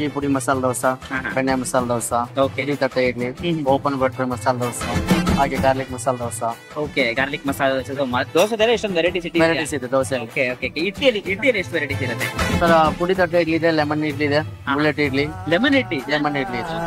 ಘೀ ಪುಡಿ ಮಸಾಲೆ ದೋಸೆ, ಬೆಣ್ಣೆ ಮಸಾಲೆ ದೋಸೆ, ಇಡ್ಲಿ ತಟ್ಟೆ ಇಡ್ಲಿ, ಓಪನ್ ಬಟರ್ ಮಸಾಲೆ ದೋಸೆ, ಹಾಗೆ garlic masala dosa. Okay, garlic masala dosa. ದೋಸೆದಲ್ಲಿ ಎಷ್ಟೊಂದು ವೆರೈಟೀಸ್ ಇದೆ ದೋಸೆ. Okay okay. ಇಡ್ಲಿಯಲ್ಲಿ ಎಷ್ಟು ವೆರೈಟೀಸ್ ಇರುತ್ತೆ ಸರ್? ಪುಡಿ ತಟ್ಟೆ ಇಡ್ಲಿ ಇದೆ, ಲೆಮನ್ ಇಡ್ಲಿ ಇದೆ, ಬುಲೆಟ್ ಇಡ್ಲಿ, ಲೆಮನ್ ಇಡ್ಲಿ ಇದೆ.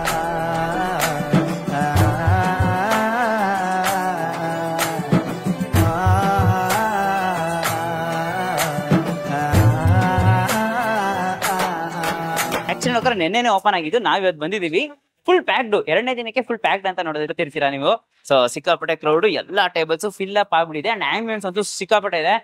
ಆಕ್ಚುಲಿ ನೆನ್ನೆನೆ ಓಪನ್ ಆಗಿದ್ದು, ನಾವ್ ಇವತ್ತು ಬಂದಿದೀವಿ. ಫುಲ್ ಪ್ಯಾಕ್ಡ್, 2ನೇ ದಿನಕ್ಕೆ ಫುಲ್ ಪ್ಯಾಕ್ಡ್ ಅಂತ ನೋಡಿರ್ತೀರಾ ನೀವು. ಸೊ ಸಿಕ್ಕಾಪಟ್ಟೆ ಕ್ರೌಡ್, ಎಲ್ಲಾ ಟೇಬಲ್ಸ್ ಫಿಲ್ ಅಪ್ ಆಗ್ಬಿಟ್ಟಿದೆ. ಅಂಡ್ ಆಂಬಿಯನ್ಸ್ ಅಂತೂ ಸಿಕ್ಕಾಪಟ್ಟೆ ಇದೆ.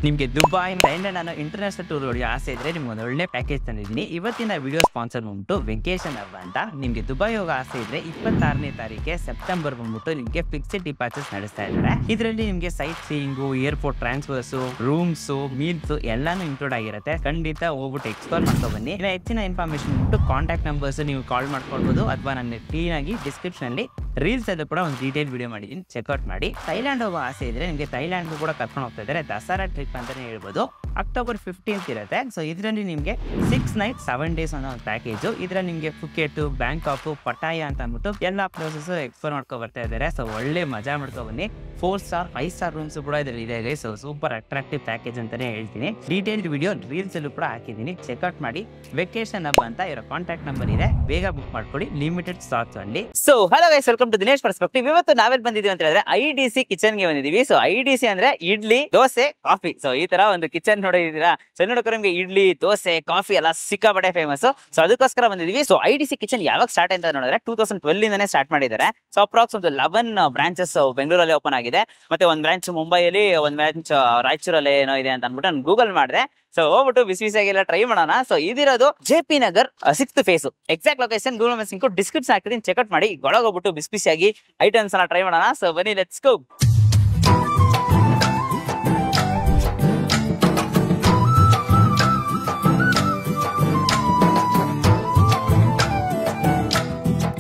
ನಿಮಗೆ ದುಬೈ ನಾನು ಇಂಟರ್ನ್ಯಾಷನಲ್ ಟೂರ್ ಹೊಡೆಯೋ ಆಸೆ ಇದ್ರೆ ನಿಮ್ಗೆ ಒಂದು ಒಳ್ಳೆ ಪ್ಯಾಕೇಜ್ ತಂದಿದ್ದೀನಿ. ಇವತ್ತಿನ ವಿಡಿಯೋ ಸ್ಪಾನ್ಸರ್ ಬಂದ್ಬಿಟ್ಟು ವೆಕೇಶನ್ ಹಬ್ ಅಂತ. ನಿಮಗೆ ದುಬೈ ಹೋಗೋ ಆಸೆ ಇದ್ರೆ 26ನೇ ತಾರೀಕಿಗೆ ಸೆಪ್ಟೆಂಬರ್ ಬಂದ್ಬಿಟ್ಟು ನಿಮಗೆ ಫಿಕ್ಸ್ಡ್ ಡಿಪಾರ್ಚರ್ಸ್ ನಡೆಸ್ತಾ ಇದ್ದಾರೆ. ಇದರಲ್ಲಿ ನಿಮಗೆ sightseeing, airport transfers, rooms, meals ಎಲ್ಲಾನು ಇನ್ಕ್ಲೂಡ್ ಆಗಿರುತ್ತೆ. ಖಂಡಿತ ಹೋಗ್ಬಿಟ್ಟು ಎಕ್ಸ್ಪ್ಲೋರ್ ಮಾಡ್ಕೊ ಬನ್ನಿ. ಇನ್ನು ಹೆಚ್ಚಿನ ಇನ್ಫಾರ್ಮೇಶನ್ ಬಿಟ್ಟು ಕಾಂಟ್ಯಾಕ್ಟ್ ನಂಬರ್ಸ್ ನೀವು ಕಾಲ್ ಮಾಡ್ಕೊಳ್ಬಹುದು, ಅಥವಾ ನನ್ನ ಕ್ಲೀನ್ ಆಗಿ ಡಿಸ್ಕ್ರಿಪ್ಷನ್ ಅಲ್ಲಿ ರೀಲ್ಸ್ ಅಲ್ಲೂ ಕೂಡ ಒಂದು ಡೀಟೇಲ್ ವಿಡಿಯೋ ಮಾಡಿದ್ದೀನಿ, ಚೆಕ್ಔಟ್ ಮಾಡಿ. ಥೈಲ್ಯಾಂಡ್ ಹೋಗೋ ಆಸೆ ಇದ್ರೆ ನಿಮಗೆ ಥೈಲ್ಯಾಂಡ್ ಕೂಡ ಕರ್ಕೊಂಡು ಹೋಗ್ತಾ ಇದ್ದಾರೆ. ದಸರಾ ಟ್ರಿಪ್ ಅಂತಾನೆ ಹೇಳ್ಬೋದು. ಅಕ್ಟೋಬರ್ 15th ಇರುತ್ತೆ. ಸೊ ಇದರಲ್ಲಿ ನಿಮಗೆ 6 nights 7 days ಅನ್ನೋ ಒಂದು ಪ್ಯಾಕೇಜ್. ಇದರಲ್ಲಿ ನಿಮಗೆ ಫುಕೆಟ್, ಬ್ಯಾಂಕಾಕ್, ಪಟಾಯ ಅಂತ ಅಂದ್ಬಿಟ್ಟು ಎಲ್ಲಾ ಪ್ಲೇಸಸ್ ಎಕ್ಸ್ಪ್ಲೋರ್ ಮಾಡ್ಕೊ ಬರ್ತಾ ಇದ್ದಾರೆ. ಸೊ ಒಳ್ಳೆ ಮಜಾ ಮಾಡ್ಕೊ ಬನ್ನಿ. 4 star 5 star ರೂಮ್ಸ್ ಕೂಡ ಇದರಲ್ಲಿ ಇದೆ. ಸೊ ಸೂಪರ್ ಅಟ್ರಾಕ್ಟಿವ್ ಪ್ಯಾಕೇಜ್ ಅಂತಾನೆ ಹೇಳ್ತೀನಿ. ಡೀಟೇಲ್ಡ್ ವಿಡಿಯೋ ರೀಲ್ಸ್ ಅಲ್ಲೂ ಕೂಡ ಹಾಕಿದ್ದೀನಿ, ಚೆಕ್ಔಟ್ ಮಾಡಿ. ವೆಕೇಶನ್ ಹಬ್ ಅಂತ ಇವರ ಕಾಂಟ್ಯಾಕ್ಟ್ ನಂಬರ್ ಇದೆ, ಬೇಗ ಬುಕ್ ಮಾಡ್ಕೊಳ್ಳಿ. ಲಿಮಿಟೆಡ್ ಸ್ಲಾಟ್ಸ್ ಅಲ್ಲಿ. So hello guys, welcome to Dinesh perspective. ಇವತ್ತು ನಾವೆಲ್ಲಿ ಬಂದಿದ್ದೀವಿ ಅಂತ ಹೇಳಿದ್ರೆ IDC ಕಿಚನ್ ಗೆ ಬಂದಿದ್ದೀವಿ. ಸೊ IDC ಅಂದ್ರೆ ಇಡ್ಲಿ, ದೋಸೆ, ಕಾಫಿ. ಸೊ ಈ ತರ ಒಂದು ಕಿಚನ್ ನೋಡಿದೀರಾ. ಸೊ ನೋಡೋಕೆ ನಿಮಗೆ ಇಡ್ಲಿ, ದೋಸೆ, ಕಾಫಿ ಎಲ್ಲ ಸಿಕ್ಕಾಪಟ್ಟೆ ಫೇಮಸ್. ಸೊ ಅದಕ್ಕೋಸ್ಕರ ಬಂದಿದ್ದೀವಿ. ಸೊ IDC ಕಿಚನ್ ಯಾವಾಗ ಸ್ಟಾರ್ಟ್ ಅಂತ ನೋಡಿದ್ರೆ 2012 ಇಂದಾನೆ ಸ್ಟಾರ್ಟ್ ಮಾಡಿದ್ದಾರೆ. ಸೊ ಅಪ್ರಾಕ್ಸ್ ಒಂದು 11 ಬ್ರಾಂಚಸ್ ಬೆಂಗಳೂರಲ್ಲಿ ಓಪನ್ ಆಗಿದೆ. ಮತ್ತೆ ಒಂದು ಬ್ರಾಂಚ್ ಮುಂಬೈಯಲ್ಲಿ, ಒಂದು ಬ್ರಾಂಚ್ ರಾಯಚೂರಲ್ಲಿ ಏನೋ ಇದೆ ಅಂತ ಅನ್ಬಿಟ್ಟು ನಾನು ಗೂಗಲ್ ಮಾಡಿದೆ. ಸೊ ಹೋಗ್ಬಿಟ್ಟು ಬಿಸಿ ಬಿಸಿಯಾಗೆಲ್ಲ ಟ್ರೈ ಮಾಡೋಣ. ಸೊ ಇದಿರೋದು JP Nagar 6th phase. Exact location Google maps description ಹಾಕಿದ್ದೀನಿ, ಚೆಕ್ಔಟ್ ಮಾಡಿ. ಒಳಗೋಗ್ಬಿಟ್ಟು ಬಿಸಿ ಬಿಸಿಯಾಗಿ ಐಟಮ್ಸ್ ಎಲ್ಲ ಟ್ರೈ ಮಾಡೋಣ. ಸೊ ಬನ್ನಿ, ಲೆಟ್ಸ್ ಗೋ.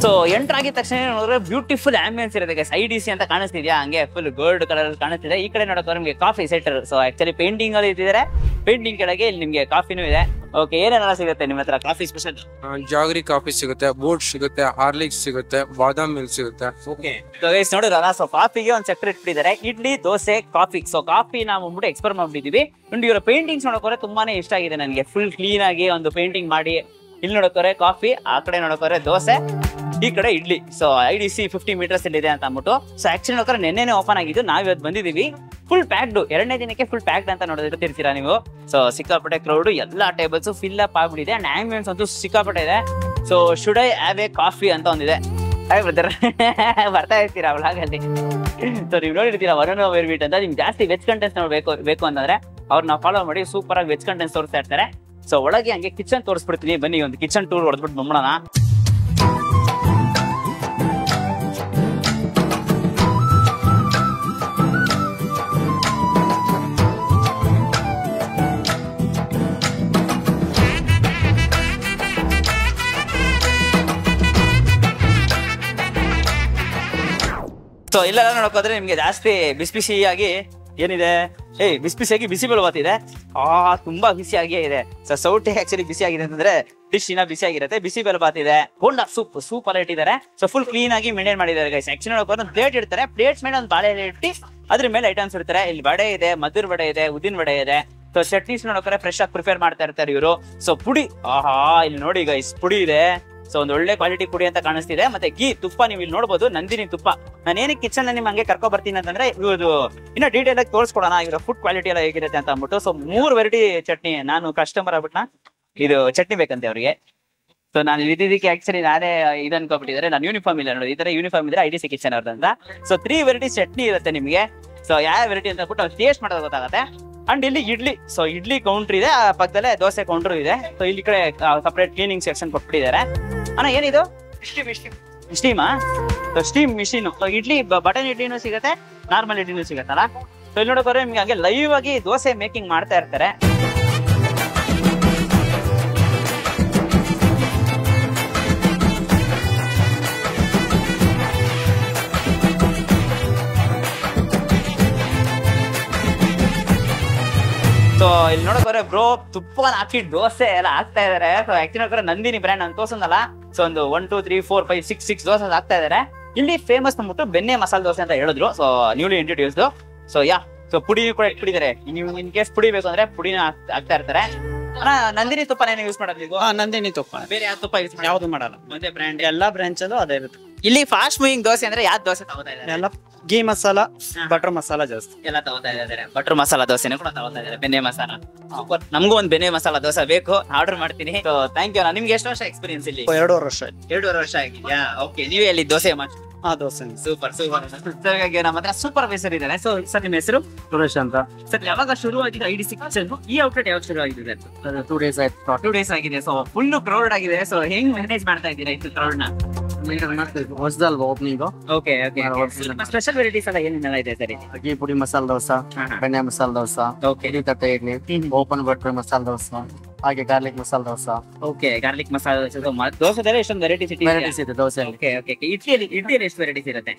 ಸೊ ಎಂಟರ್ ಆಗಿದ ತಕ್ಷಣ ನೋಡಿದ್ರೆ ಬ್ಯೂಟಿಫುಲ್ ಆಂಬಿಯನ್ಸ್ ಇರುತ್ತೆ ಗೈಸ್. IDC ಅಂತ ಕಾಣಿಸ್ತಿದ್ಯಾ, ಹಂಗೆ ಫುಲ್ ಗೋಲ್ಡ್ ಕಲರ್ ಕಾಣಿಸ್ತಿದೆ. ಈ ಕಡೆ ನೋಡೋಕೆ ನಿಮಗೆ coffee centre. So actually painting ಅಲ್ಲಿ ಇಟ್ಟಿದ್ದಾರೆ. ಪೇಂಟಿಂಗ್ ಕೆಳಗೆ ಇಲ್ಲಿ ನಿಮ್ಗೆ ಕಾಫಿನೂ ಇದೆ. ಓಕೆ, ಏನೆಲ್ಲ ಸಿಗುತ್ತೆ ನಿಮ್ಮ ಹತ್ರ ಕಾಫಿ ಸ್ಪೆಷಲ್? ಜಾಗರಿ ಕಾಫಿ ಸಿಗುತ್ತೆ, ಬೋಟ್ ಸಿಗುತ್ತೆ, ಹಾರ್ಲಿಕ್ಸ್ ಸಿಗುತ್ತೆ, ಬಾದಾಮ್ ಮಿಲ್ಕ್ ಸಿಗುತ್ತೆ. ಓಕೆ, ಸೊ ಗೈಸ್ ನೋಡಿದ್ರಲ್ಲ, ಸೊ ಕಾಫಿಗೆ ಒಂದು ಸೆಕ್ಟರ್ ಇಟ್ಟಿದ್ದಾರೆ. Idli, dosa, coffee. So coffee ನಾವು ಮುಂದೆ ಎಕ್ಸ್ಪ್ಲೋರ್ ಮಾಡ್ಬಿಟ್ಟಿದೀವಿ. ನೋಡಿ, ಇವರ ಪೇಂಟಿಂಗ್ಸ್ ನೋಡೋಕೆ ತುಂಬಾನೇ ಇಷ್ಟ ಆಗಿದೆ ನನಗೆ. ಫುಲ್ ಕ್ಲೀನ್ ಆಗಿ ಒಂದು ಪೇಂಟಿಂಗ್ ಮಾಡಿ. ಇಲ್ಲಿ ನೋಡೋಕೋರೆ ಕಾಫಿ, ಆ ಕಡೆ ನೋಡೋಕೋರೆ ದೋಸೆ, ಈ ಕಡೆ ಇಡ್ಲಿ. ಸೊ IDC 50 meters ಇದೆ ಅಂತ ಅಂದ್ಬಿಟ್ಟು. ಸೊ ಆಕ್ಚುಲಿ ನೋಡ್ರೆ ನೆನ್ನೆನೆ ಓಪನ್ ಆಗಿದ್ದು, ನಾವ್ ಇವತ್ತು ಬಂದಿದೀವಿ. ಫುಲ್ ಪ್ಯಾಕ್ಡ್, 2ನೇ ದಿನಕ್ಕೆ ಫುಲ್ ಪ್ಯಾಕ್ಡ್ ಅಂತ ನೋಡಿರ್ತೀರಾ ನೀವು. ಸೊ ಸಿಕ್ಕಾಪಟ್ಟೆ ಕ್ರೌಡ್, ಎಲ್ಲಾ ಟೇಬಲ್ಸ್ ಫಿಲ್ ಅಪ್ ಆಗ್ಬಿಟ್ಟಿದೆ. ಅಂಡ್ ಆಂಬಿಯನ್ಸ್ ಅಂತೂ ಸಿಕ್ಕಾಪಟ್ಟೆ ಇದೆ. So should I have A coffee ಅಂತ ಒಂದಿದೆ. ಬ್ರದರ್ ಬರ್ತಾ ಇರ್ತೀರಾ ವ್ಲಾಗ್ ಅಲ್ಲಿ. ಸೊ ನೀವು ನೋಡಿರ್ತೀರಾ ವರುಣ್ ವೇರ್ ವೀಟ್ ಅಂತ. ನಿಮ್ಗೆ ಜಾಸ್ತಿ ವೆಜ್ ಕಂಟೆಂಟ್ಸ್ ಬೇಕು ಅಂತಂದ್ರೆ ಅವ್ರನ್ನ ಫಾಲೋ ಮಾಡಿ. ಸೂಪರ್ ಆಗಿ ವೆಜ್ ಕಂಟೆಂಟ್ಸ್ ತೋರಿಸ್ತಾ ಇರ್ತಾರೆ. ಸೊ ಒಳಗೆ ಹಂಗೆ ಕಿಚನ್ ತೋರಿಸ್ಬಿಡ್ತೀನಿ, ಬನ್ನಿ ಒಂದು ಕಿಚನ್ ಟೂರ್ ಹೊಡೆದ್ಬಿಟ್ಟು ಬಂದ್ಬಿಡೋಣ. ಸೊ ಇಲ್ಲೆಲ್ಲ ನೋಡೋಕೋದ್ರೆ ನಿಮ್ಗೆ ಜಾಸ್ತಿ ಬಿಸಿ ಬಿಸಿಯಾಗಿ ಏನಿದೆ, ಬಿಸಿ ಬಿಸಿಯಾಗಿ ಬಿಸಿಬೇಳೆಬಾತ್ ಇದೆ. ತುಂಬಾ ಬಿಸಿಯಾಗಿಯೇ ಇದೆ. ಸೊ ಸೌಟೆ ಆಕ್ಚುಲಿ ಬಿಸಿ ಆಗಿದೆ ಅಂತಂದ್ರೆ ಡಿಶ್ ಇನ್ನ ಬಿಸಿ ಆಗಿರುತ್ತೆ. ಬಿಸಿಬೇಳೆಬಾತ್ ಇದೆ, ಬೋಂಡಾ ಸೂಪರ್ ಇಟ್ಟಿದ್ದಾರೆ. ಸೊ ಫುಲ್ ಕ್ಲೀನ್ ಆಗಿ ಮೇಂಟೈನ್ ಮಾಡಿದ್ದಾರೆ ಗೈಸ್. ಆಕ್ಚುಲಿ ನೋಡೋಕೆ ಒಂದು ಪ್ಲೇಟ್ ಇಡ್ತಾರೆ, ಪ್ಲೇಟ್ಸ್ ಮೇಲೆ ಒಂದು ಬಾಳೆ ಇಟ್ಟು ಅದ್ರ ಮೇಲೆ ಐಟಮ್ಸ್ ಇಡ್ತಾರೆ. ಇಲ್ಲಿ ವಡೆ ಇದೆ, ಮದ್ದೂರ್ ವಡೆ ಇದೆ, ಉದ್ದಿನ ವಡೆ ಇದೆ. ಸೊ ಚಟ್ನೀಸ್ ನೋಡೋಕೆ ಫ್ರೆಶ್ ಆಗಿ ಪ್ರಿಪೇರ್ ಮಾಡ್ತಾ ಇರ್ತಾರೆ ಇವರು. ಸೊ ಪುಡಿ, ಇಲ್ಲಿ ನೋಡಿ ಗೈಸ್, ಪುಡಿ ಇದೆ. ಸೊ ಒಂದು ಒಳ್ಳೆ ಕ್ವಾಲಿಟಿ ಪುಡಿ ಅಂತ ಕಾಣಿಸ್ತಿದೆ. ಮತ್ತೆ ಗೀ, ತುಪ್ಪ ನೀವು ಇಲ್ಲಿ ನೋಡಬಹುದು, ನಂದಿನಿ ತುಪ್ಪ. ನಾನು ಏನಕ್ಕೆ ಕಿಚನ್ ನಿಮ್ ಹಂಗೆ ಕರ್ಕೊ ಬರ್ತೀನಿ ಅಂತಂದ್ರೆ ಇವ್ರು ಇನ್ನ ಡೀಟೇಲ್ ಆಗಿ ತೋರಿಸ್ಕೊಡೋಣ ಇವರ ಫುಡ್ ಕ್ವಾಲಿಟಿ ಎಲ್ಲ ಹೇಗಿರುತ್ತೆ ಅಂತ ಅಂದ್ಬಿಟ್ಟು. So 3 variety chutney. ನಾನು ಕಸ್ಟಮರ್ ಆಗ್ಬಿಟ್ನ, ಇದು ಚಟ್ನಿ ಬೇಕಂತೆ ಅವ್ರಿಗೆ. ಸೊ ನಾನು ಇದಕ್ಕೆ ಆಕ್ಚುಲಿ ನಾನೇ ಇದು ಅನ್ಕೊಬಿಟ್ಟಿದ್ದಾರೆ. ನಾನು ಯೂನಿಫಾರ್ಮ್ ಇಲ್ಲ ನೋಡಿ, ಈ ತರ ಯೂನಿಫಾರ್ಮ್ ಇದ್ರೆ IDC ಕಿಚನ್ ಅವ್ರದಂತ. ಸೊ 3 ವೆರೈಟೀಸ್ ಚಟ್ನಿ ಇರುತ್ತೆ ನಿಮಗೆ. ಸೊ ಯಾವ ವೆರೈಟಿ ಅಂತ ಅಂದ್ಬಿಟ್ಟು ಅವ್ರು ಟೇಸ್ಟ್ ಮಾಡೋದು ಗೊತ್ತಾಗುತ್ತೆ. ಅಂಡ್ ಇಲ್ಲಿ ಇಡ್ಲಿ, ಸೊ ಇಡ್ಲಿ ಕೌಂಟರ್ ಇದೆ, ಪಕ್ಕದಲ್ಲೇ ದೋಸೆ ಕೌಂಟರ್ ಇದೆ. ಸೊ ಇಲ್ಲಿ ಕಡೆ ಸಪರೇಟ್ ಕ್ಲೀನಿಂಗ್ ಸೆಕ್ಷನ್ ಕೊಟ್ಬಿಟ್ಟಿದ್ದಾರೆ. ಅಣ್ಣ ಏನಿದು? ಸ್ಟೀಮಾ? Steam machine. So idli, button ಇಡ್ಲಿನೂ ಸಿಗುತ್ತೆ, ನಾರ್ಮಲ್ ಇಡ್ಲಿನೂ ಸಿಗತ್ತಲ್ಲ. ಸೊ ಇಲ್ಲಿ ನೋಡೋಕೆ ನಿಮ್ಗೆ ಹಂಗೆ ಲೈವ್ ಆಗಿ ದೋಸೆ ಮೇಕಿಂಗ್ ಮಾಡ್ತಾ ಇರ್ತಾರೆ. ಸೊ ಇಲ್ಲಿ ನೋಡೋಕೆ ಬ್ರೋ ತುಪ್ಪನ ಹಾಕಿ ದೋಸೆ ಎಲ್ಲ ಹಾಕ್ತಾ ಇದಾರೆ. ಸೊ ಆಕ್ಚುಲಿ ನಂದಿನಿ ಬ್ರ್ಯಾಂಡ್ ಅಂತ ತೋರ್ಸಂದಲ್ಲ. ಸೊ ಒಂದು 1 2 3 4 5 6 ದೋಸೆ ಹಾಕ್ತಾ ಇದಾರೆ. ಇಲ್ಲಿ ಫೇಮಸ್ ಅಂದ್ಬಿಟ್ಟು ಬೆಣ್ಣೆ ಮಸಾಲೆ ದೋಸೆ ಅಂತ ಹೇಳಿದ್ರು. So newly introduced. So so ಪುಡಿ ಕೂಡ ಇಟ್ಬಿಟ್ಟಿದ್ದಾರೆ. ನೀವು ಇನ್ ಕೇಸ್ ಪುಡಿ ಬೇಕು ಅಂದ್ರೆ ಪುಡಿನ ಹಾಕ್ತಾ ಇರ್ತಾರೆ. ನಂದಿನಿ ತುಪ್ಪನ ಯೂಸ್ ಮಾಡೋದು ನೀವು? ನಂದಿನಿ ತುಪ್ಪ, ಬೇರೆ ಯಾವ ತುಪ್ಪ ಯೂಸ್ ಯಾವ್ದು ಮಾಡಲ್ಲ. ಒಂದೇ ಬ್ರ್ಯಾಂಡ್. ಎಲ್ಲಾ ಬ್ರಾಂಚ್ ಅದು ಅದೇ ಇರುತ್ತೆ. ಇಲ್ಲಿ ಫಾಸ್ಟ್ ಮೂವಿಂಗ್ ದೋಸೆ ಅಂದ್ರೆ ಯಾವ್ದು ದೋಸೆ ತಗೋತಾ ಇದ್ದಾರೆ? ಎಲ್ಲ ಗೀ ಮಸಾಲ, ಬಟರ್ ಮಸಾಲ ಜಾಸ್ತಿ ಎಲ್ಲ ತಗೋತಾ ಇದ್ದಾರೆ. ಬಟರ್ ಮಸಾಲ ದೋಸೆನೂ ಕೂಡ ತಗೋತಾ ಇದ್ದಾರೆ. ಬೆಣ್ಣೆ ಮಸಾಲ. ಸೂಪರ್. ನಮಗೂ ಒಂದು ಬೆಣ್ಣೆ ಮಸಾಲ ದೋಸೆ ಬೇಕು, ಆರ್ಡರ್ ಮಾಡ್ತೀನಿ. So thank you. ನಿಮ್ಗೆ ಎಷ್ಟು ವರ್ಷ ಎಕ್ಸ್ಪೀರಿಯನ್ಸ್ ಇಲ್ಲಿ? 2.5 ವರ್ಷ ಆಯ್ತು. 2.5 ವರ್ಷ ಆಗಿದ್ಯಾ? ಓಕೆ. ನೀವೇ ಅಲ್ಲಿ ದೋಸೆ ಮಾಡಿ? Dosa super super. ನಮ್ಮ ಹತ್ರ ಸೂಪರ್ವೈಸರ್ ಇದ್ದಾರೆ. ಸೊ ಸರ್ ನಿಮ್ಮ ಹೆಸರು? ಸುರೇಶ್ ಅಂತ. ಸರ್ ಯಾವಾಗ ಶುರು ಆಗಿದೆ IDC ಕಿಚನ್? ಈ ಔಟ್ಲೆಟ್ ಯಾವಾಗ ಶುರು ಆಗಿದೆ? 2 days ಆಯ್ತು. 2 days ಆಗಿದೆ. ಸೊ ಫುಲ್ ಕ್ರೌಡ್ ಆಗಿದೆ. ಸೊ ಹೆಂಗ್ ಮ್ಯಾನೇಜ್ ಮಾಡ್ತಾ ಇದ್ದೀರಾ ಇಷ್ಟು ಕ್ರೌಡ್ ನ? ಹೊಸದಲ್ವಾ opening? Okay okay. Special varieties ಎಲ್ಲ ಏನೆಲ್ಲ ಇದೆ ಸರ್? ಗೀ ಪುಡಿ ಮಸಾಲ ದೋಸೆ, ಬೆಣ್ಣೆ ಮಸಾಲ ದೋಸೆ, ಓಕೆ. ಇಡ್ಲಿ ತಟ್ಟೆ ಇಡ್ಲಿ, ಓಪನ್ ಬಟರ್ ಮಸಾಲ ದೋಸೆ, ಹಾಗೆ garlic masala dosa. Okay. Garlic masala ದೋಸೆದಲ್ಲಿ ಎಷ್ಟೊಂದು ವೆರೈಟೀಸ್ ವೆರೈಟೀಸ್ ಇದೆ ದೋಸೆ. Okay okay. ಇಡ್ಲಿಯಲ್ಲಿ ಎಷ್ಟು ವೆರೈಟೀಸ್ ಇರುತ್ತೆ?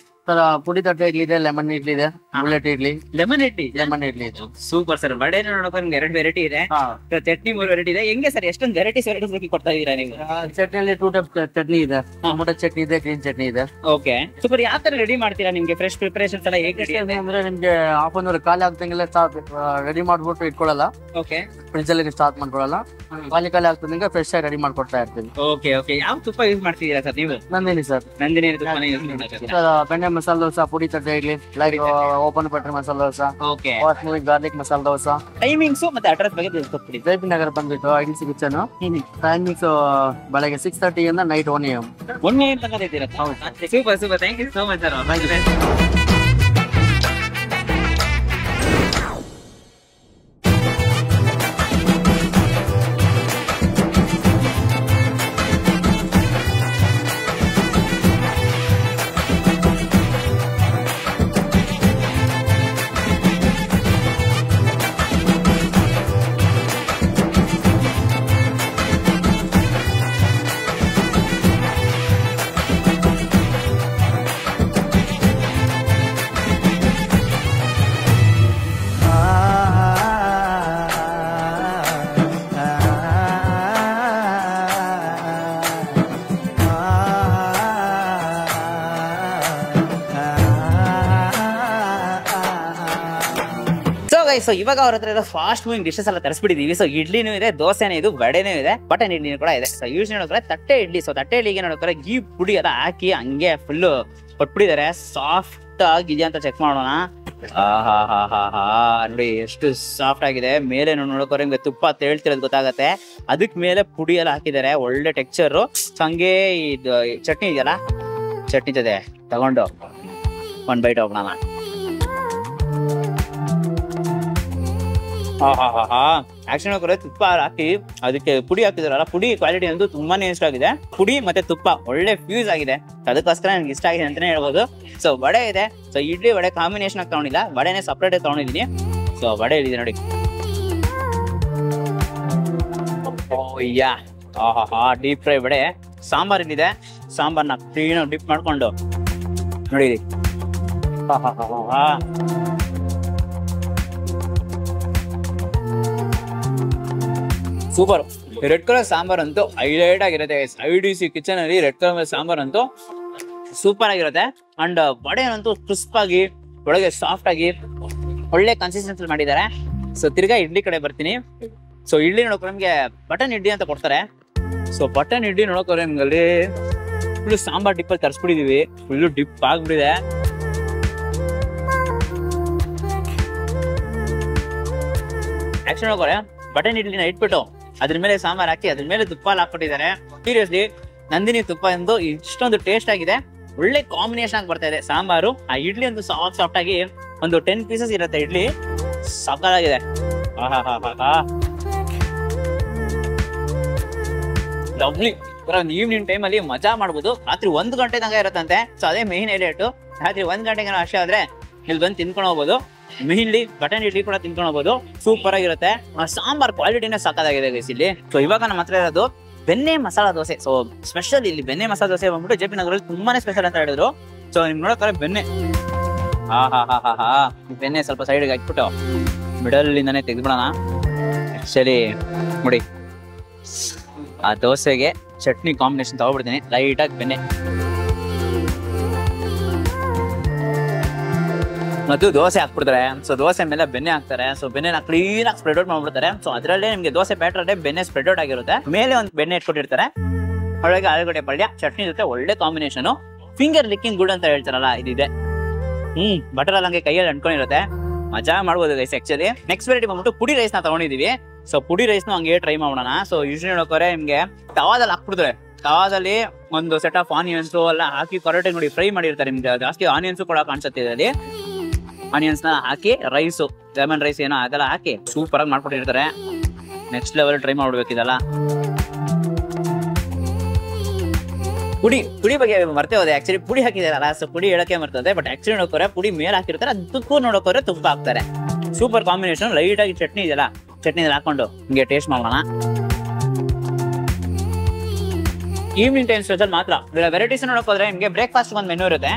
ಪುಡಿ ತಟ್ಟೆ ಇಡ್ಲಿ ಇದೆ, ಲೆಮನ್ ಇಡ್ಲಿ ಇದೆ, bullet idli, lemon idli. Lemon idli ಇದೆ. Super sir. ವಡೆ ನೋಡೋಕೆ ನಿಮ್ಗೆ 2 ವೆರೈಟಿ ಇದೆ. ಚಟ್ನಿ 3 ವೆರೈಟಿ ಇದೆ. ಹೆಂಗೆ ಸರ್ ಎಷ್ಟೊಂದು ವೆರೈಟೀಸ್ ಕೊಡ್ತಾ ಇದೀರಾ ನೀವು? ಚಟ್ನಿಯಲ್ಲಿ 2 ಟೈಪ್ ಚಟ್ನಿ ಇದೆ. ಟೊಮೊಟೊ ಚಟ್ನಿ ಇದೆ, ಗ್ರೀನ್ ಚಟ್ನಿ ಇದೆ. ಓಕೆ. ಸೂಪರ್. ಯಾವ ತರ ರೆಡಿ ಮಾಡ್ತೀರಾ? ನಿಮ್ಗೆ ಫ್ರೆಶ್ ಪ್ರಿಪರೇಷನ್ಸ್ ಎಲ್ಲ ಹೇಗೆ ರೆಡಿ ಇದೆ? ಅಂದ್ರೆ ನಿಮ್ಗೆ ಹಾಫ್ ಅನ್ ಅವರ್ ಖಾಲಿ ಆಗ್ತಂಗೆಲ್ಲ ರೆಡಿ ಮಾಡ್ಬಿಟ್ಟು ಇಟ್ಕೊಳ್ಳಲ್ಲ. ಓಕೆ. ಫ್ರಿಜ್ ಅಲ್ಲಿ ಸ್ಟಾರ್ಟ್ ಮಾಡ್ಕೊಳ್ಳಲ್ಲ. ಖಾಲಿ ಆಗ್ತದಂಗೆ ಫ್ರೆಶ್ ಆಗಿ ರೆಡಿ ಮಾಡ್ಕೊಡ್ತಾ ಇರ್ತೀವಿ. Okay okay. ಯಾವ ತುಪ್ಪ ಯೂಸ್ ಮಾಡ್ತಿದ್ದೀರಾ ಸರ್ ನೀವು? ನಂದಿನಿ ಸರ್. ನಂದಿನಿ ತುಪ್ಪನೇ ಯೂಸ್ ಮಾಡ್ತೀರಾ? ಬೆಣ್ಣೆ ಮಸಾಲ ದೋಸೆ, ಪುಡಿ ತಟ್ಟೆ idli, like open butter masala dosa, okay. Garlic masala dosa. Timings ಮತ್ತೆ ಅಡ್ರೆಸ್ ಬಗ್ಗೆ ತಿಳಿಸ್ಕೊಡ್ತೀವಿ. ಜೈಪಿ ನಗರ ಬಂದ್ಬಿಟ್ಟು IDC ಕಿಚನ್. ಟೈಮಿಂಗ್ಸ್ ಬೆಳಗ್ಗೆ 6:30 ಇಂದ ನೈಟ್ 1 AM. 1 AM ತನಕ ಇದ್ದೀರಾ? Super super. Thank you so much sir. So ಇವಾಗ ಅವ್ರ ಹತ್ರ ಫಾಸ್ಟ್ ಮೂವಿಂಗ್ ಡಿಶಸ್ ಎಲ್ಲ ತರಿಸ್ಬಿಟ್ಟಿದೀವಿ. ಸೊ ಇಡ್ಲಿನೂ ಇದೆ, ದೋಸೆನೂ ಇದೆ, ವಡೆನೂ ಇದೆ, ಬಟನ್ ಇಡ್ಲಿನೂ ಕೂಡ ಇದೆ. ಸೊ ಯೂಸ್ ನೋಡಿದ್ರೆ ತಟ್ಟೆ ಇಡ್ಲಿ. ಸೊ ತಟ್ಟೆ ಇಡ್ಲಿಗೆ ನೋಡಿದ್ರೆ ಗೀ ಪುಡಿ ಎಲ್ಲ ಹಾಕಿ ಹಂಗೆ ಫುಲ್ ಕೊಟ್ಬಿಟ್ಟಿದ್ದಾರೆ. ಸಾಫ್ಟ್ ಆಗಿದೆಯಾ ಅಂತ ಚೆಕ್ ಮಾಡೋಣ. ನೋಡಿ ಎಷ್ಟು ಸಾಫ್ಟ್ ಆಗಿದೆ. ಮೇಲೆ ನೋಡೋಕೆ ಹಿಂಗೆ ತುಪ್ಪ ತೇಳ್ತಿರೋದು ಗೊತ್ತಾಗತ್ತೆ. ಅದಕ್ ಮೇಲೆ ಪುಡಿ ಎಲ್ಲ ಹಾಕಿದ್ದಾರೆ. ಒಳ್ಳೆ ಟೆಕ್ಸ್ಚರ್. ಹಂಗೆ ಇದು ಚಟ್ನಿ ಇದೆಯಲ್ಲ, ಚಟ್ನಿ ಜೊತೆ ತಗೊಂಡು 1 ಬೈಟ್ ಹೋಗೋಣ. ಆಕ್ಚುಲಿ ತುಪ್ಪ ಹಾಕಿ ಅದಕ್ಕೆ ಪುಡಿ ಹಾಕಿದಾರಲ್ಲ, ಪುಡಿ ಕ್ವಾಲಿಟಿ ಅಂತೂ ತುಂಬಾನೇ ಇಷ್ಟ ಆಗಿದೆ. ಪುಡಿ ಮತ್ತೆ ತುಪ್ಪ ಒಳ್ಳೆ ಫ್ಯೂಸ್ ಆಗಿದೆ. ಅದಕ್ಕೋಸ್ಕರ ನನಗೆ ಇಷ್ಟ ಆಗಿದೆ ಅಂತಾನೆ ಹೇಳ್ಬೋದು. ಸೊ ವಡೆ ಇದೆ. ಸೊ ಇಡ್ಲಿ ವಡೆ ಕಾಂಬಿನೇಷನ್ ಆಗಿ ತಗೊಂಡಿಲ್ಲ, ವಡೆನೆ ಸಪ್ರೇಟ್ ಆಗಿ ತಗೊಂಡಿದ್ದೀನಿ. ಸೊ ವಡೆ ಇದೆ ನೋಡಿ. Deep fry vada. ಸಾಂಬಾರ್ ಇಲ್ಲಿದೆ. ಸಾಂಬಾರ್ನ ಕ್ಲೀನ್ ಡಿಪ್ ಮಾಡ್ಕೊಂಡು ನೋಡಿ. ಸೂಪರ್. ರೆಡ್ ಕಲರ್ ಸಾಂಬಾರ್ ಅಂತೂ ಹೈಲೈಟ್ ಆಗಿರುತ್ತೆ. IDC ಕಿಚನ್ ಅಲ್ಲಿ ರೆಡ್ ಕಲರ್ ಸಾಂಬಾರ್ ಅಂತೂ ಸೂಪರ್ ಆಗಿರುತ್ತೆ. ಅಂಡ್ ವಡೆ ಅಂತೂ ಕ್ರಿಸ್ಪ್ ಆಗಿ, ಒಳಗೆ ಸಾಫ್ಟ್ ಆಗಿ ಒಳ್ಳೆ ಕನ್ಸಿಸ್ಟೆನ್ಸಿ ಮಾಡಿದ್ದಾರೆ. ಸೊ ತಿರ್ಗಾ ಇಡ್ಲಿ ಕಡೆ ಬರ್ತೀನಿ. ಸೊ ಇಡ್ಲಿ ನೋಡೋಕೆ ನಮ್ಗೆ ಬಟನ್ ಇಡ್ಲಿ ಅಂತ ಕೊಡ್ತಾರೆ. ಸೊ ಬಟನ್ ಇಡ್ಲಿ ನೋಡೋಕೆ ನಿಮ್ಗೆ ಅಲ್ಲಿ ಫುಲ್ ಸಾಂಬಾರ್ ಡಿಪ್ಪಲ್ಲಿ ತರಿಸ್ಬಿಟ್ಟಿದೀವಿ. ಫುಲ್ ಡಿಪ್ ಆಗ್ಬಿಟ್ಟಿದೆ. ಆಕ್ಚುಲಿ ನೋಡ್ಕೊಳ್ಳಿ, ಬಟನ್ ಇಡ್ಲಿನ ಇಟ್ಬಿಟ್ಟು ಅದ್ರ ಮೇಲೆ ಸಾಂಬಾರ್ ಹಾಕಿ ಅದ್ರ ಮೇಲೆ ತುಪ್ಪ ಹಾಕ್ಬಿಟ್ಟಿದ್ದಾರೆ. ಸೀರಿಯಸ್ಲಿ ನಂದಿನಿ ತುಪ್ಪ ಎಂದು ಇಷ್ಟೊಂದು ಟೇಸ್ಟ್ ಆಗಿದೆ. ಒಳ್ಳೆ ಕಾಂಬಿನೇಷನ್ ಆಗಿ ಬರ್ತಾ ಇದೆ ಸಾಂಬಾರು. ಆ ಇಡ್ಲಿ ಒಂದು ಸಾಫ್ಟ್ ಆಗಿ ಒಂದು 10 ಪೀಸಸ್ ಇರುತ್ತೆ. ಇಡ್ಲಿ ಸಕ್ಕತ್ತಾಗಿದೆ. ಲವ್ಲಿ. ಒಂದು ಈವ್ನಿಂಗ್ ಟೈಮ್ ಅಲ್ಲಿ ಮಜಾ ಮಾಡ್ಬೋದು. ರಾತ್ರಿ 1 ಗಂಟೆ ತನಕ ಇರುತ್ತಂತೆ. ಸೊ ಅದೇ ಮೇನ್ ಹೈಲೈಟ್. ರಾತ್ರಿ 1 ಗಂಟೆಗೆ ಅಷ್ಟೇ ಆದ್ರೆ ಇಲ್ಲಿ ಬಂದು ತಿನ್ಕೊಂಡು ಹೋಗ್ಬೋದು. ಮೇನ್ಲಿ ಬಟನ್ ಇಡ್ಲಿ ಕೂಡ ತಿನ್ಕೊಂಡು ಹೋಗ್ಬೋದು. ಸೂಪರ್ ಆಗಿರುತ್ತೆ. ಸಾಂಬಾರ್ ಕ್ವಾಲಿಟಿನೇ ಸಾಕಾಗಿದೆ ಗೈಸ್ ಇಲ್ಲಿ. ಸೊ ಇವಾಗ ನಮ್ಮ ಹತ್ರ ಇರೋದು ಬೆಣ್ಣೆ ಮಸಾಲ ದೋಸೆ. ಸೊ ಸ್ಪೆಷಲ್ ಇಲ್ಲಿ ಬೆಣ್ಣೆ ಮಸಾಲ ದೋಸೆ ಬಂದ್ಬಿಟ್ಟು JP ನಗರಲ್ಲಿ ತುಂಬಾನೇ ಸ್ಪೆಷಲ್ ಅಂತ ಹೇಳಿದ್ರು. ಸೊ ನಿಮ್ ನೋಡೋಕೆ ಬೆಣ್ಣೆ ಬೆಣ್ಣೆ ಸ್ವಲ್ಪ ಸೈಡ್ಗೆ ಹಾಕ್ಬಿಟ್ಟು ಮಿಡಲ್ ಇಂದಾನೆ ತೆಗೆದ್ಬಿಡೋಣ. ಸರಿ ನೋಡಿ, ಆ ದೋಸೆಗೆ ಚಟ್ನಿ ಕಾಂಬಿನೇಷನ್ ತಗೊಬಿಡ್ತೀನಿ, ಲೈಟಾಗಿ ಬೆಣ್ಣೆ. ಮತ್ತು ದೋಸೆ ಹಾಕ್ಬಿಡ್ತಾರೆ. ಸೊ ದೋಸೆ ಮೇಲೆ ಬೆಣ್ಣೆ ಹಾಕ್ತಾರೆ. ಸೊ ಬೆಣ್ಣೆನ ಕ್ಲೀನ್ ಆಗಿ ಸ್ಪ್ರೆಡ್ ಔಟ್ ಮಾಡ್ಬಿಡ್ತಾರೆ. ಸೊ ಅದರಲ್ಲೇ ನಿಮ್ಗೆ ದೋಸೆ ಬ್ಯಾಟರ್ ಬೆಣ್ಣೆ ಸ್ಪ್ರೆಡ್ ಔಟ್ ಆಗಿರುತ್ತೆ. ಮೇಲೆ ಒಂದು ಬೆಣ್ಣೆ ಇಟ್ಕೊಟ್ಟಿರ್ತಾರೆ, ಒಳಗೆ ಆಲೂಗಡ್ಡೆ ಪಲ್ಯ ಚಟ್ನಿ ಜೊತೆ ಒಳ್ಳೆ ಕಾಂಬಿನೇಷನ್. ಫಿಂಗರ್ ಲಿಕ್ಕಿಂಗ್ ಗುಡ್ ಅಂತ ಹೇಳ್ತಾರಲ್ಲ, ಇದಿದೆ. ಬಟರ್ ಅಲ್ಲಿ ಹಂಗೆ ಕೈಯಲ್ಲಿ ಅಂಟ್ಕೊಂಡಿರುತ್ತೆ, ಮಜಾ ಮಾಡ್ಬೋದು ಗೈಸ್. ಆಕ್ಚುಲಿ ನೆಕ್ಸ್ಟ್ ವೆರೈಟಿ ಬಂದ್ಬಿಟ್ಟು ಪುಡಿ ರೈಸ್ ನ ತಗೊಂಡಿದೀವಿ. ಸೊ ಪುಡಿ ರೈಸ್ ನ ಹಂಗೆ ಟ್ರೈ ಮಾಡೋಣ. ಸೊ ಯೂಶಲಿ ನೋಡೋಕೋರೆ ನಿಮ್ಗೆ ತವಾದಲ್ಲಿ ಹಾಕ್ಬಿಡ್ತಾರೆ. ತವಾದಲ್ಲಿ ಒಂದು ಸೆಟ್ ಆಫ್ ಆನಿಯನ್ಸ್ ಎಲ್ಲ ಹಾಕಿ ಕರೆಕ್ಟ್ ನೋಡಿ ಫ್ರೈ ಮಾಡಿರ್ತಾರೆ. ನಿಮ್ಗೆ ಜಾಸ್ತಿ ಆನಿಯನ್ಸ್ ಕೂಡ ಕಾಣಿಸುತ್ತೆ ಇದರಲ್ಲಿ. ಆನಿಯನ್ಸ್ ನ ಹಾಕಿ ರೈಸು, ಲೆಮನ್ ರೈಸ್ ಏನೋ ಅದೆಲ್ಲ ಹಾಕಿ ಸೂಪರ್ ಆಗಿ ಮಾಡ್ಕೊಟ್ಟಿರ್ತಾರೆ. ನೆಕ್ಸ್ಟ್ ಲೆವೆಲ್ ಟ್ರೈ ಮಾಡ್ಬೇಕಿದಲ್ಲ. ಪುಡಿ ಬಗ್ಗೆ ಮರ್ತೇ ಹೋದೆ. ಆಕ್ಚುಲಿ ಪುಡಿ ಹಾಕಿದಾರಲ್ಲ, ಸೊ ಪುಡಿ ಹೇಳಕ್ಕೆ ಮರ್ತದೆ. ಬಟ್ ಆಕ್ಚುಲಿ ನೋಡೋಕೋರೆ ಪುಡಿ ಮೇಲೆ ಹಾಕಿರ್ತಾರೆ, ಅದಕ್ಕೂ ನೋಡೋಕೋರೆ ತುಪ್ಪ ಹಾಕ್ತಾರೆ. Super combination. ಲೈಟ್ ಆಗಿ ಚಟ್ನಿ ಇದೆಯಲ್ಲ, ಚಟ್ನಿ ಹಾಕೊಂಡು ಹಿಂಗೆ ಟೇಸ್ಟ್ ಮಾಡೋಣ. ಈವ್ನಿಂಗ್ ಟೈಮ್ ಸ್ಪೆಷಲ್ ಮಾತ್ರ. ವೆರೈಟೀಸ್ ನೋಡೋಕೋದ್ರೆ ನಿಮ್ಗೆ ಬ್ರೇಕ್ಫಾಸ್ಟ್ ಒಂದು ಮೆನು ಇರುತ್ತೆ,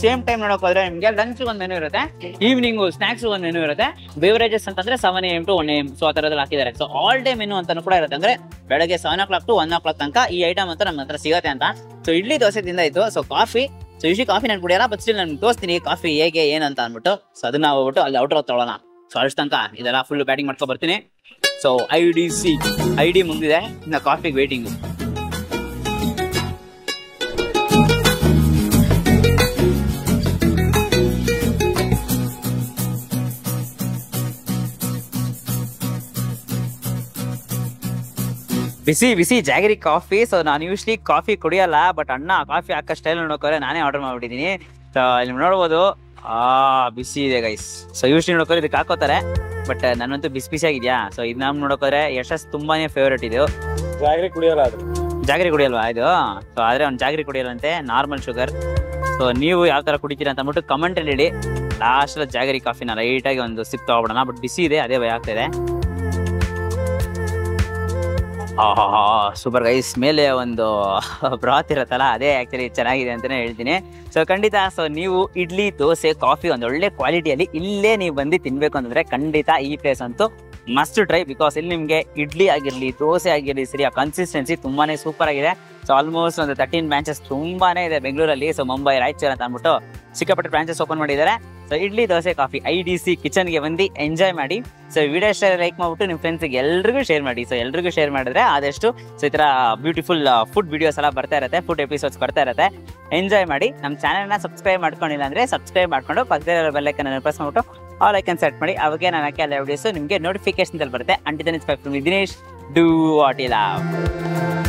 ಸೇಮ್ ಟೈಮ್ ನೋಡೋಕೋದ್ರೆ ನಿಮ್ಗೆ ಲಂಚ್ ಒಂದು ಮೆನು ಇರುತ್ತೆ, ಈವ್ನಿಂಗ್ ಸ್ನಾಕ್ಸ್ ಒಂದು ಮೆನು ಇರುತ್ತೆ, ಬೇವರೇಜಸ್ ಅಂತಂದ್ರೆ 7 AM to 1 AM. ಸೊ ಆ ತರದಲ್ಲಿ ಹಾಕಿದ್ದಾರೆ. ಸೊ ಆಲ್ ಡೇ ಮೆನು ಅಂತಾನು ಕೂಡ ಇರುತ್ತೆ. ಅಂದ್ರೆ ಬೆಳಗ್ಗೆ 7 o'clock to 1 o'clock ತನಕ ಈ ಐಟಮ್ ಅಂತ ನಮ್ಮ ಹತ್ರ ಸಿಗುತ್ತೆ ಅಂತ. ಸೊ ಇಡ್ಲಿ ದೋಸೆ ತಿಂದಾಯ್ತು. So coffee, so usually coffee ನಾನು ಕುಡಿಯಲ್ಲ, ಬಟ್ ಸ್ಟಿಲ್ ನಾನು ತೋರಿಸ್ತೀನಿ ಕಾಫಿ ಹೇಗೆ ಏನಂತ ಅಂದ್ಬಿಟ್ಟು. ಸೊ ಅದನ್ನ ಹೋಗ್ಬಿಟ್ಟು ಅಲ್ಲಿ ಔಟರ್ ತಗೊಳ್ಳೋಣ. ಸೊ ಅಷ್ಟು ತನಕ ಇದೆಲ್ಲ ಫುಲ್ ಬ್ಯಾಟಿಂಗ್ ಮಾಡ್ಕೊ ಬರ್ತೀನಿ. ಸೊ ಐಡಿ ಮುಗಿದಿದೆ, ಇನ್ನು ಕಾಫಿಗೆ ವೇಟಿಂಗ್. ಬಿಸಿ ಜಾಗರಿ ಕಾಫಿ. ಸೊ ನಾನು ಯೂಶ್ಲಿ ಕಾಫಿ ಕುಡಿಯಲ್ಲ, ಬಟ್ ಅಣ್ಣ ಕಾಫಿ ಹಾಕೋ ಸ್ಟೈಲ್ ನೋಡೋಕೋರೆ ನಾನೇ ಆರ್ಡರ್ ಮಾಡ್ಬಿಟ್ಟಿದ್ದೀನಿ. ಸೊ ಇಲ್ಲಿ ನೋಡ್ಬೋದು, ಬಿಸಿ ಇದೆ ಗೈಸ್. ಸೊ ಯೂಶ್ಲಿ ನೋಡೋಕೋರೆ ಇದಕ್ಕೆ ಹಾಕೋತಾರೆ, ಬಟ್ ನನ್ನಂತೂ ಬಿಸಿ ಆಗಿದ್ಯಾ. ಸೊ ಇದು ನಮ್ ನೋಡೋಕೋರೆ ಯಶಸ್ ತುಂಬಾನೇ ಫೇವ್ರೇಟ್. ಇದು ಜಾಗರಿ ಕುಡಿಯಲ್ವಾ ಇದು? ಸೊ ಆದ್ರೆ ಅವ್ನು ಜಾಗರಿ ಕುಡಿಯಲ್ಲಂತೆ, ನಾರ್ಮಲ್ ಶುಗರ್. ಸೊ ನೀವು ಯಾವ ತರ ಕುಡಿತೀರಾ ಅಂತ ಅಂದ್ಬಿಟ್ಟು ಕಮೆಂಟ್ ಅಲ್ಲಿ ಹೇಳಿ. ಲಾಸ್ಟ್ ಜಾಗರಿ ಕಾಫಿನ ಲೈಟ್ ಆಗಿ ಒಂದು ಸಿಪ್ ತಗೊಬಿಡೋಣ. ಬಟ್ ಬಿಸಿ ಇದೆ, ಅದೇ ಭಯ ಆಗ್ತಿದೆ. Super guys. ಮೇಲೆ ಒಂದು ಬ್ರಾತ್ ಇರುತ್ತಲ್ಲ, ಅದೇ ಆಕ್ಚುಲಿ ಚೆನ್ನಾಗಿದೆ ಅಂತಾನೆ ಹೇಳ್ತೀನಿ. ಸೊ ಖಂಡಿತ ಸೊ ನೀವು ಇಡ್ಲಿ ದೋಸೆ ಕಾಫಿ ಒಂದು ಒಳ್ಳೆ ಕ್ವಾಲಿಟಿಯಲ್ಲಿ ಇಲ್ಲೇ ನೀವು ಬಂದು ತಿನ್ಬೇಕು ಅಂತಂದ್ರೆ ಖಂಡಿತ ಈ ಪ್ಲೇಸ್ ಅಂತೂ ಮಸ್ಟ್ ಟ್ರೈ. ಬಿಕಾಸ್ ಇಲ್ಲಿ ನಿಮ್ಗೆ ಇಡ್ಲಿ ಆಗಿರ್ಲಿ ದೋಸೆ ಆಗಿರ್ಲಿ ಸರಿ, ಆ ಕನ್ಸಿಸ್ಟೆನ್ಸಿ ತುಂಬಾನೇ ಸೂಪರ್ ಆಗಿದೆ. ಸೊ ಆಲ್ಮೋಸ್ಟ್ ಒಂದು 13 ಬ್ರಾಂಚಸ್ ತುಂಬಾನೇ ಇದೆ ಬೆಂಗಳೂರಲ್ಲಿ. ಸೊ ಮುಂಬೈ, ರಾಯಚೂರು ಅಂತ ಅಂದ್ಬಿಟ್ಟು ಸಿಕ್ಕಾಪಟ್ಟೆ ಬ್ರಾಂಚಸ್ ಓಪನ್ ಮಾಡಿದ್ದಾರೆ. So idli dosa coffee IDC ಕಿಚನ್ಗೆ ಬಂದು ಎಂಜಾಯ್ ಮಾಡಿ. ಸೊ ವಿಡಿಯೋ ಇಷ್ಟ ಲೈಕ್ ಮಾಡ್ಬಿಟ್ಟು ನಿಮ್ಮ ಫ್ರೆಂಡ್ಸ್ಗೆ ಎಲ್ರಿಗೂ ಶೇರ್ ಮಾಡಿ. ಸೊ ಎಲ್ರಿಗೂ ಶೇರ್ ಮಾಡಿದ್ರೆ ಆದಷ್ಟು ಸೊ ಈ ಥರ ಬ್ಯೂಟಿಫುಲ್ ಫುಡ್ ವಿಡಿಯೋಸ್ ಎಲ್ಲ ಬರ್ತಾ ಇರುತ್ತೆ, ಫುಡ್ ಎಪಿಸೋಡ್ಸ್ ಬರ್ತಾ ಇರುತ್ತೆ. ಎಂಜಾಯ್ ಮಾಡಿ. ನಮ್ಮ ಚಾನಲ್ನ ಸಬ್ಸ್ಕ್ರೈಬ್ ಮಾಡ್ಕೊಂಡಿಲ್ಲ ಅಂದರೆ ಸಬ್ಸ್ಕ್ರೈಬ್ ಮಾಡ್ಕೊಂಡು ಪಕ್ಕದಲ್ಲಿರೋ ಬೆಲ್ ಐಕನ್ ಪ್ರೆಸ್ ಮಾಡ್ಬಿಟ್ಟು ಆಲ್ ಐಕನ್ ಸೆಟ್ ಮಾಡಿ. ಅವಾಗೆ ನಾನು ಹಾಕಿ ಎಲ್ಲ ವಿಡಿಯೋಸ್ ನಿಮಗೆ ನೋಟಿಫಿಕೇಶನ್ ಬರುತ್ತೆ. Until then it's bye from Dinesh. Do what you love.